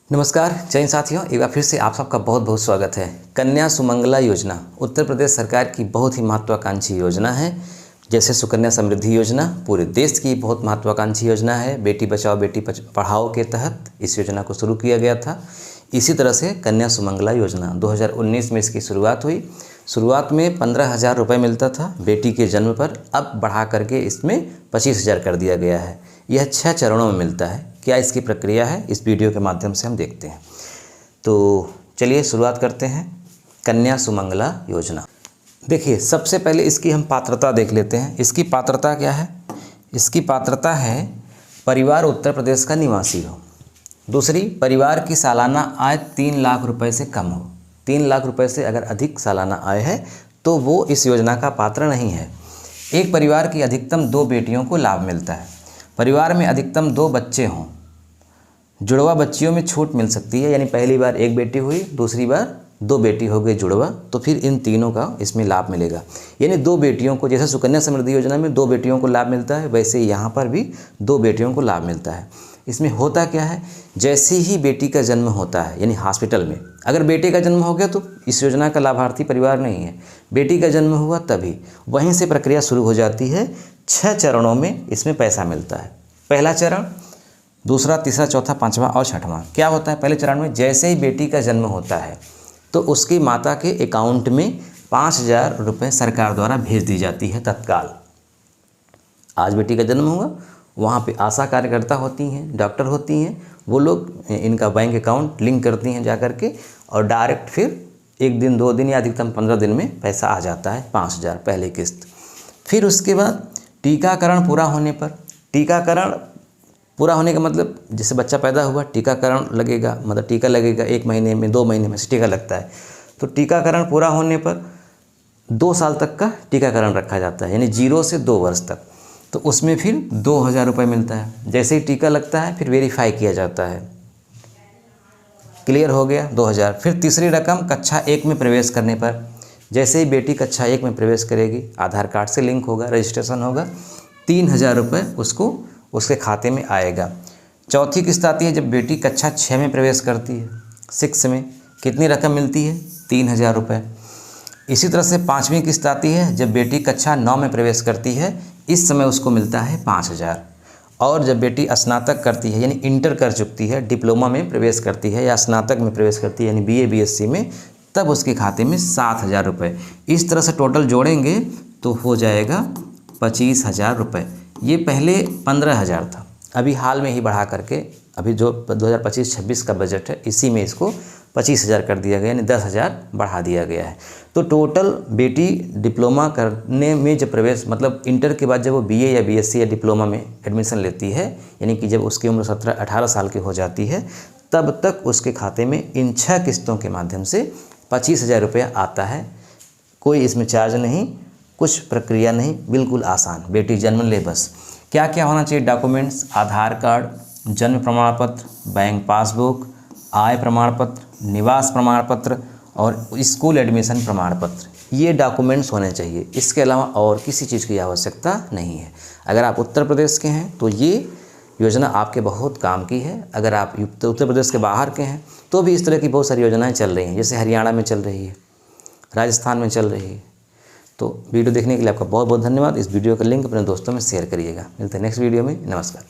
नमस्कार जय साथियों, एक बार फिर से आप सबका बहुत बहुत स्वागत है। कन्या सुमंगला योजना उत्तर प्रदेश सरकार की बहुत ही महत्वाकांक्षी योजना है। जैसे सुकन्या समृद्धि योजना पूरे देश की बहुत महत्वाकांक्षी योजना है। बेटी बचाओ बेटी पढ़ाओ के तहत इस योजना को शुरू किया गया था। इसी तरह से कन्या सुमंगला योजना 2019 में इसकी शुरुआत हुई। शुरुआत में 15,000 रुपये मिलता था बेटी के जन्म पर, अब बढ़ा करके इसमें 25,000 कर दिया गया है। यह 6 चरणों में मिलता है। क्या इसकी प्रक्रिया है, इस वीडियो के माध्यम से हम देखते हैं। तो चलिए शुरुआत करते हैं। कन्या सुमंगला योजना, देखिए सबसे पहले इसकी हम पात्रता देख लेते हैं। इसकी पात्रता क्या है? इसकी पात्रता है परिवार उत्तर प्रदेश का निवासी हो। दूसरी, परिवार की सालाना आय 3 लाख रुपए से कम हो। 3 लाख रुपए से अगर अधिक सालाना आय है तो वो इस योजना का पात्र नहीं है। एक परिवार की अधिकतम 2 बेटियों को लाभ मिलता है। परिवार में अधिकतम 2 बच्चे हों। जुड़वा बच्चियों में छूट मिल सकती है, यानी पहली बार 1 बेटी हुई, दूसरी बार 2 बेटी हो गई जुड़वा, तो फिर इन तीनों का इसमें लाभ मिलेगा। यानी 2 बेटियों को, जैसे सुकन्या समृद्धि योजना में 2 बेटियों को लाभ मिलता है, वैसे यहाँ पर भी 2 बेटियों को लाभ मिलता है। इसमें होता क्या है, जैसे ही बेटी का जन्म होता है, यानी हॉस्पिटल में अगर बेटे का जन्म हो गया तो इस योजना का लाभार्थी परिवार नहीं है। बेटी का जन्म हुआ तभी वहीं से प्रक्रिया शुरू हो जाती है। 6 चरणों में इसमें पैसा मिलता है। पहला चरण, दूसरा, तीसरा, चौथा, 5वां और 6वां। क्या होता है पहले चरण में? जैसे ही बेटी का जन्म होता है तो उसकी माता के अकाउंट में 5,000 रुपये सरकार द्वारा भेज दी जाती है तत्काल। आज बेटी का जन्म हुआ, वहाँ पे आशा कार्यकर्ता होती हैं, डॉक्टर होती हैं, वो लोग इनका बैंक अकाउंट लिंक करती हैं जा करके, और डायरेक्ट फिर 1 दिन 2 दिन या अधिकतम 15 दिन में पैसा आ जाता है 5,000 पहली किस्त। फिर उसके बाद टीकाकरण पूरा होने पर, टीकाकरण पूरा होने का मतलब जैसे बच्चा पैदा हुआ टीकाकरण लगेगा, मतलब टीका लगेगा 1 महीने में 2 महीने में से टीका लगता है। तो टीकाकरण पूरा होने पर 2 साल तक का टीकाकरण रखा जाता है, यानी 0 से 2 वर्ष तक। तो उसमें फिर 2,000 रुपये मिलता है। जैसे ही टीका लगता है फिर वेरीफाई किया जाता है, क्लियर हो गया 2,000। फिर तीसरी रकम कक्षा 1 में प्रवेश करने पर, जैसे ही बेटी कक्षा 1 में प्रवेश करेगी, आधार कार्ड से लिंक होगा, रजिस्ट्रेशन होगा, 3,000 रुपये उसको उसके खाते में आएगा। चौथी किस्त आती है जब बेटी कक्षा 6 में प्रवेश करती है, 6 में कितनी रकम मिलती है? 3,000 रुपये। इसी तरह से 5वीं किस्त आती है जब बेटी कक्षा 9 में प्रवेश करती है, इस समय उसको मिलता है 5,000। और जब बेटी स्नातक करती है, यानी इंटर कर चुकती है, डिप्लोमा में प्रवेश करती है या स्नातक में प्रवेश करती है, यानी BA BSc में, तब उसके खाते में 7,000 रुपये। इस तरह से टोटल जोड़ेंगे तो हो जाएगा 25,000 रुपये। ये पहले 15,000 था, अभी हाल में ही बढ़ा करके, अभी जो 2025-26 का बजट है इसी में इसको 25,000 कर दिया गया, यानी 10,000 बढ़ा दिया गया है। तो टोटल बेटी डिप्लोमा करने में जब प्रवेश, मतलब इंटर के बाद जब वो BA या BSc या डिप्लोमा में एडमिशन लेती है, यानी कि जब उसकी उम्र 17-18 साल की हो जाती है, तब तक उसके खाते में इन 6 किस्तों के माध्यम से 25,000 रुपया आता है। कोई इसमें चार्ज नहीं, कुछ प्रक्रिया नहीं, बिल्कुल आसान। बेटी जन्म ले बस। क्या क्या होना चाहिए डॉक्यूमेंट्स? आधार कार्ड, जन्म प्रमाण पत्र, बैंक पासबुक, आय प्रमाण पत्र, निवास प्रमाण पत्र और स्कूल एडमिशन प्रमाण पत्र। ये डॉक्यूमेंट्स होने चाहिए। इसके अलावा और किसी चीज़ की आवश्यकता नहीं है। अगर आप उत्तर प्रदेश के हैं तो ये योजना आपके बहुत काम की है। अगर आप उत्तर प्रदेश के बाहर के हैं तो भी इस तरह की बहुत सारी योजनाएँ चल रही हैं, जैसे हरियाणा में चल रही है, राजस्थान में चल रही है। तो वीडियो देखने के लिए आपका बहुत बहुत धन्यवाद। इस वीडियो का लिंक अपने दोस्तों में शेयर करिएगा। मिलते हैं नेक्स्ट वीडियो में। नमस्कार।